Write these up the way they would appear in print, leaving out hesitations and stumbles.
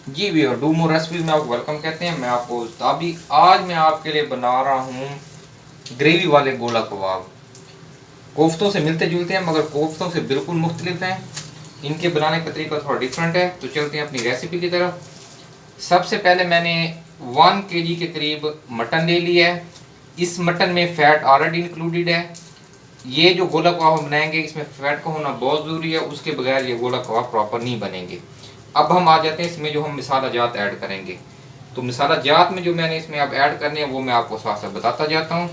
जी भैया, do more recipes में आपको वेलकम कहते हैं। मैं आपको अभी आज मैं आपके लिए बना रहा हूँ ग्रेवी वाले गोला कबाब। कोफ्तों से मिलते जुलते हैं मगर कोफ्तों से बिल्कुल मुख्तलिफ हैं। इनके बनाने का तरीका थोड़ा डिफरेंट है। तो चलते हैं अपनी रेसिपी की तरफ। सबसे पहले मैंने 1 kg के करीब मटन ले लिया है। इस मटन में फ़ैट ऑलरेडी इंक्लूडेड है। ये जो गोला कबाब हम बनाएंगे इसमें फ़ैट का होना बहुत ज़रूरी है, उसके बगैर ये गोला कबाब प्रॉपर नहीं बनेंगे। अब हम आ जाते हैं इसमें जो हम मसाला जात ऐड करेंगे। तो मसाला जात में जो मैंने इसमें अब ऐड करने हैं वो मैं आपको साथ साथ बताता जाता हूँ।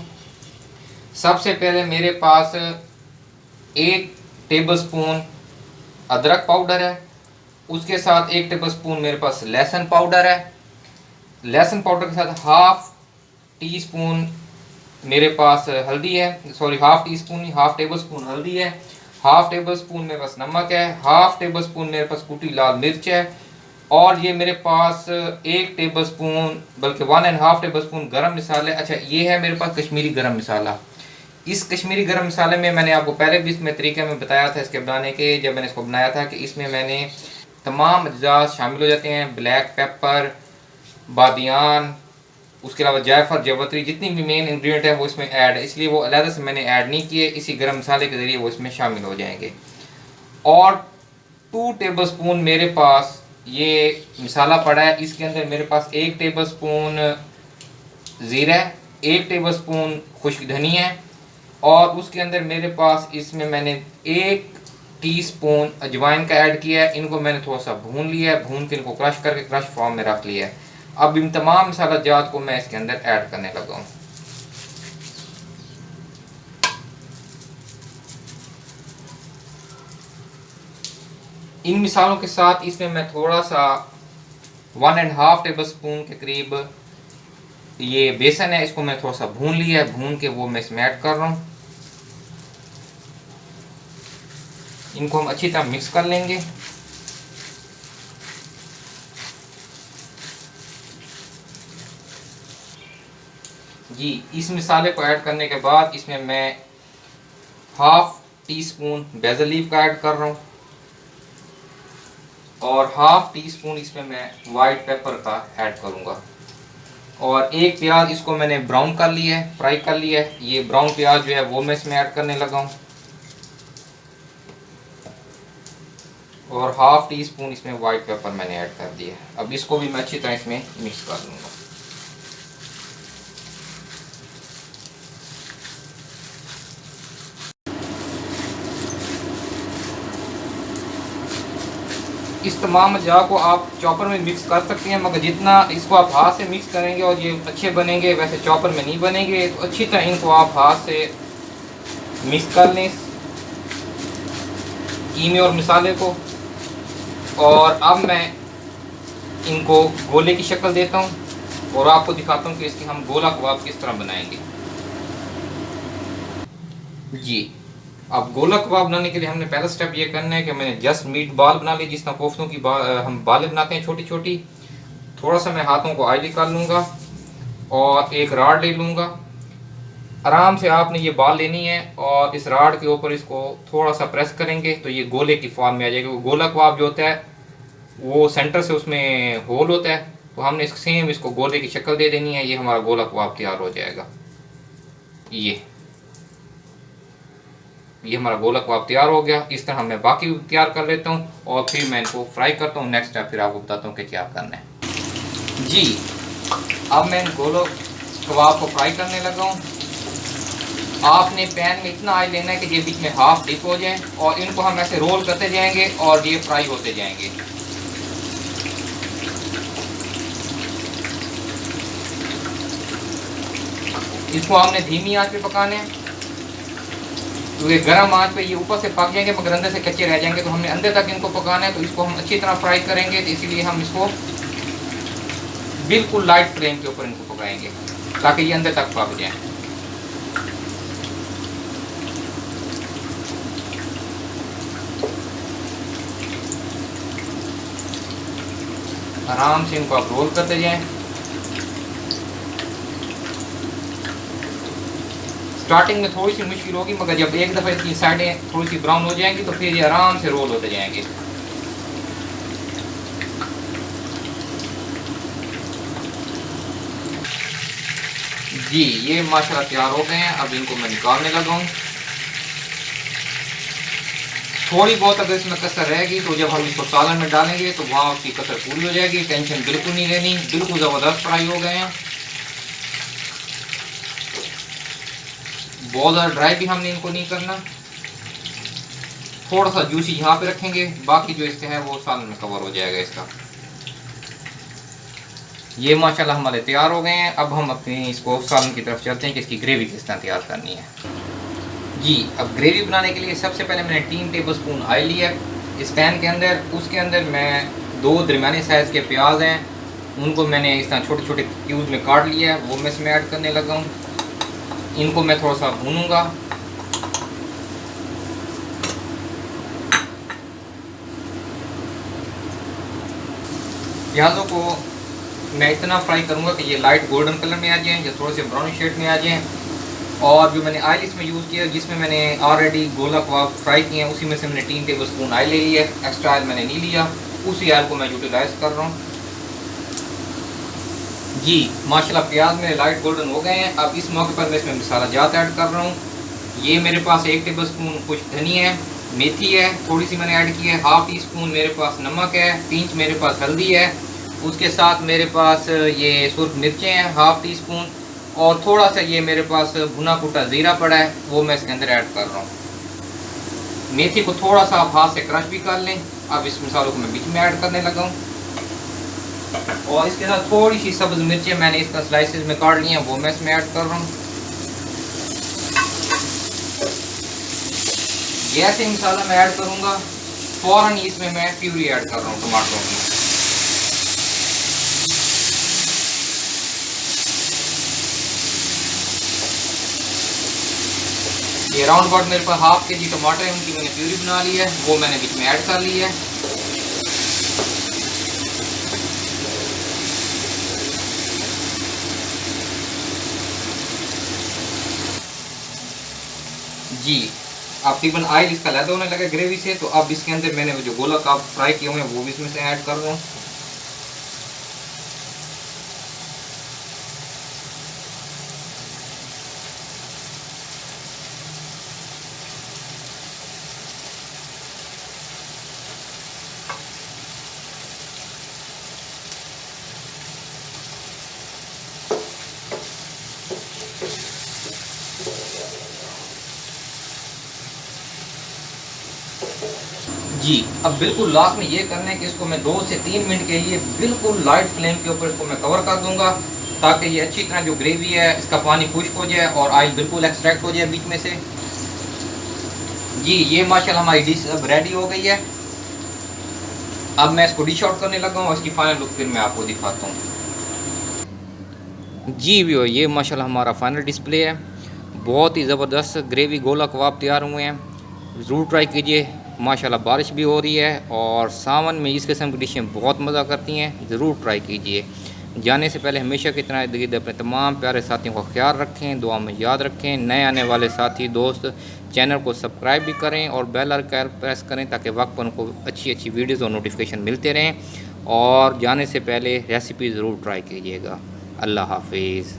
सबसे पहले मेरे पास 1 टेबल स्पून अदरक पाउडर है। उसके साथ 1 टेबल स्पून मेरे पास लहसुन पाउडर है। लहसुन पाउडर के साथ हाफ टी स्पून मेरे पास हल्दी है, सॉरी हाफ टी स्पून नहीं, हाफ टेबल स्पून हल्दी है। हाफ टेबल स्पून मेरे पास नमक है। हाफ टेबल स्पून मेरे पास कुटी लाल मिर्च है। और ये मेरे पास 1 टेबल स्पून बल्कि 1.5 टेबल स्पून गरम मसाले, अच्छा ये है मेरे पास कश्मीरी गरम मसाला। इस कश्मीरी गरम मसाले में मैंने आपको पहले भी इसमें तरीके में बताया था इसके बनाने के, जब मैंने इसको बनाया था, कि इसमें मैंने तमाम अज्जा शामिल हो जाते हैं। ब्लैक पेपर, बादियान, उसके अलावा जायफल, जावित्री, जितनी भी मेन इंग्रेडिएंट है वो इसमें ऐड है, इसलिए वो अलग से मैंने ऐड नहीं किए। इसी गरम मसाले के ज़रिए वो इसमें शामिल हो जाएंगे। और 2 टेबल स्पून मेरे पास ये मसाला पड़ा है। इसके अंदर मेरे पास 1 टेबल स्पून ज़ीरा, 1 टेबल स्पून खुश्क धनिया है। और उसके अंदर मेरे पास इसमें मैंने 1 टीस्पून अजवाइन का ऐड किया है। इनको मैंने थोड़ा सा भून लिया है, भून के इनको क्रश करके क्रश फॉर्म में रख लिया है। अब इन तमाम मसाला जात को मैं इसके अंदर ऐड करने लगा हूँ। इन मिसालों के साथ इसमें मैं थोड़ा सा 1.5 टेबल स्पून के करीब ये बेसन है, इसको मैं थोड़ा सा भून लिया है, भून के वो मैं इसमें ऐड कर रहा हूँ। इनको हम अच्छी तरह मिक्स कर लेंगे। जी, इस मसाले को ऐड करने के बाद इसमें मैं half teaspoon basil leaf का ऐड कर रहा हूँ। और हाफ टी स्पून इसमें मैं वाइट पेपर का ऐड करूँगा। और एक प्याज इसको मैंने ब्राउन कर लिया है, फ्राई कर लिया है। ये ब्राउन प्याज जो है वो मैं इसमें ऐड करने लगा हूँ। और हाफ टी स्पून इसमें वाइट पेपर मैंने ऐड कर दिया है। अब इसको भी मैं अच्छी तरह इसमें मिक्स कर लूँगा। इस तमाम अज्जा को आप चॉपर में मिक्स कर सकते हैं, मगर जितना इसको आप हाथ से मिक्स करेंगे और ये अच्छे बनेंगे, वैसे चॉपर में नहीं बनेंगे। तो अच्छी तरह इनको आप हाथ से मिक्स कर लें कीमे और मसाले को। और अब मैं इनको गोले की शक्ल देता हूँ और आपको दिखाता हूँ कि इसकी हम गोला कबाब किस तरह बनाएंगे। जी, अब गोला कबाब बनाने के लिए हमने पहला स्टेप ये करना है कि मैंने जस्ट मीट बॉल बना ली, जिस तरह कोफ्तों की हम बालें बनाते हैं छोटी छोटी। थोड़ा सा मैं हाथों को ऑयली कर लूँगा और एक राड ले लूँगा। आराम से आपने ये बॉल लेनी है और इस राड के ऊपर इसको थोड़ा सा प्रेस करेंगे तो ये गोले की फॉर्म में आ जाएगा। गोला कबाब जो होता है वो सेंटर से उसमें होल होता है, तो हमने सेम इसको गोले की शक्ल दे देनी है। ये हमारा गोला कबाब तैयार हो जाएगा। ये हमारा गोला कबाब तैयार हो गया। इस तरह मैं बाकी तैयार कर लेता हूँ और फिर मैं इनको फ्राई करता हूँ। नेक्स्ट स्टेप फिर आपको बताता हूँ कि क्या करना है। जी, अब मैं इन गोला कबाब को फ्राई करने लगा हूँ। आपने पैन में इतना ऑयल लेना है कि ये बीच में हाफ डिप हो जाए और इनको हम ऐसे रोल करते जाएंगे और ये फ्राई होते जाएंगे। इसको हमने धीमी आंच पे पकाने हैं, तो ये गर्म आंच पे ये ऊपर से पक जाएंगे मगर अंदर से कच्चे रह जाएंगे। तो हमने अंदर तक इनको पकाना है, तो इसको हम अच्छी तरह फ्राई करेंगे। तो इसीलिए हम इसको बिल्कुल लाइट फ्लेम के ऊपर इनको पकाएंगे ताकि ये अंदर तक पक जाए। आराम से इनको आप रोल करते जाएं। स्टार्टिंग में थोड़ी सी मुश्किल होगी मगर जब एक दफ़ा इसकी साइडें थोड़ी सी ब्राउन हो जाएंगी तो फिर ये आराम से रोल होते जाएंगे। जी ये माशाल्लाह तैयार हो गए हैं। अब इनको मैं निकालने लगा हूँ। थोड़ी बहुत अगर इसमें कसर रहेगी तो जब हम इसको सालन में डालेंगे तो वहाँ उसकी कसर पूरी हो जाएगी। टेंशन बिल्कुल नहीं लेनी, बिल्कुल ज़बरदस्त फ्राई हो गए हैं। बहुत ज़्यादा ड्राई भी हमने इनको नहीं करना, थोड़ा सा जूसी यहाँ पे रखेंगे, बाकी जो इसका है वो सालन में कवर हो जाएगा इसका। ये माशाल्लाह हमारे तैयार हो गए हैं। अब हम अपनी इसको सालन की तरफ चलते हैं कि इसकी ग्रेवी किस तरह तैयार करनी है। जी अब ग्रेवी बनाने के लिए सबसे पहले मैंने 3 टेबल स्पून ऑयल लिया इस पैन के अंदर। उसके अंदर मैं 2 दरमियाने साइज़ के प्याज हैं, उनको मैंने इस तरह छोटे छोटे क्यूब में काट लिया है, वो मैं इसमें ऐड करने लगा हूँ। इनको मैं थोड़ा सा भूनूंगा। प्याज़ों को मैं इतना फ्राई करूंगा कि ये लाइट गोल्डन कलर में आ जाएं या थोड़े से ब्राउन शेड में आ जाएं। और जो मैंने ऑयल इसमें यूज़ किया, जिसमें मैंने ऑलरेडी गोला कबाब फ्राई किए हैं, उसी में से मैंने 3 टेबल स्पून ऑयल ले लिया, एक्स्ट्रा ऑयल मैंने नहीं लिया। उसी ऑयल को मैं यूटिलाइज कर रहा हूँ। जी माशाल्लाह प्याज मेरे लाइट गोल्डन हो गए हैं। अब इस मौके पर मैं इसमें मसाला जात ऐड कर रहा हूँ। ये मेरे पास 1 टेबल स्पून कुछ धनिया है, मेथी है, थोड़ी सी मैंने ऐड की है। हाफ टी स्पून मेरे पास नमक है, पिंच मेरे पास हल्दी है। उसके साथ मेरे पास ये सुर्ख मिर्चें हैं हाफ टी स्पून, और थोड़ा सा ये मेरे पास भुना कुटा ज़ीरा पड़ा है, वो मैं इसके अंदर ऐड कर रहा हूँ। मेथी को थोड़ा सा आप हाथ से क्रश भी कर लें। अब इस मसालों को मैं बीच में ऐड करने लगा हूँ। और इसके साथ थोड़ी सी सब्ज़ मिर्चें मैंने इसका स्लाइसेस में काट ली हैं, वो मैं इसमें ऐड कर रहा हूँ। जैसे मसाला मैं ऐड करूँगा फ़ौरन इसमें मैं प्यूरी ऐड कर रहा हूँ टमाटरों की। ये राउंड अबाउट मेरे पास हाफ के जी टमाटर है, उनकी मैंने प्यूरी बना ली है, वो मैंने बीच में ऐड कर ली है। जी अब तकरीबन ऑयल इसका लैदा होने लगा ग्रेवी से, तो अब इसके अंदर मैंने जो गोला कबाब फ्राई किए हुए हैं वो भी इसमें से ऐड कर रहा हूँ। जी अब बिल्कुल लास्ट में ये करना है कि इसको मैं 2 से 3 मिनट के लिए बिल्कुल लाइट फ्लेम के ऊपर इसको मैं कवर कर दूंगा, ताकि ये अच्छी तरह जो ग्रेवी है इसका पानी खुश्क हो जाए और ऑयल बिल्कुल एक्सट्रैक्ट हो जाए बीच में से। जी ये माशाल्लाह हमारी डिश अब रेडी हो गई है। अब मैं इसको डिश आउट करने लगा हूँ, इसकी फाइनल लुक फिर मैं आपको दिखाता हूँ। जी भी ये माशाल्लाह हमारा फाइनल डिस्प्ले है। बहुत ही ज़बरदस्त ग्रेवी गोला कबाब तैयार हुए हैं, ज़रूर ट्राई कीजिए। माशाल्लाह बारिश भी हो रही है और सावन में इस किस्म की डिशें बहुत मज़ा करती हैं, ज़रूर ट्राई कीजिए। जाने से पहले हमेशा की तरह इर्द-गिर्द अपने तमाम प्यारे साथियों का ख्याल रखें, दुआ में याद रखें। नए आने वाले साथी दोस्त चैनल को सब्सक्राइब भी करें और बेल आइकन प्रेस करें, ताकि वक्त पर उनको अच्छी अच्छी वीडियोज़ और नोटिफिकेशन मिलते रहें। और जाने से पहले रेसिपी ज़रूर ट्राई कीजिएगा। अल्लाह हाफिज़।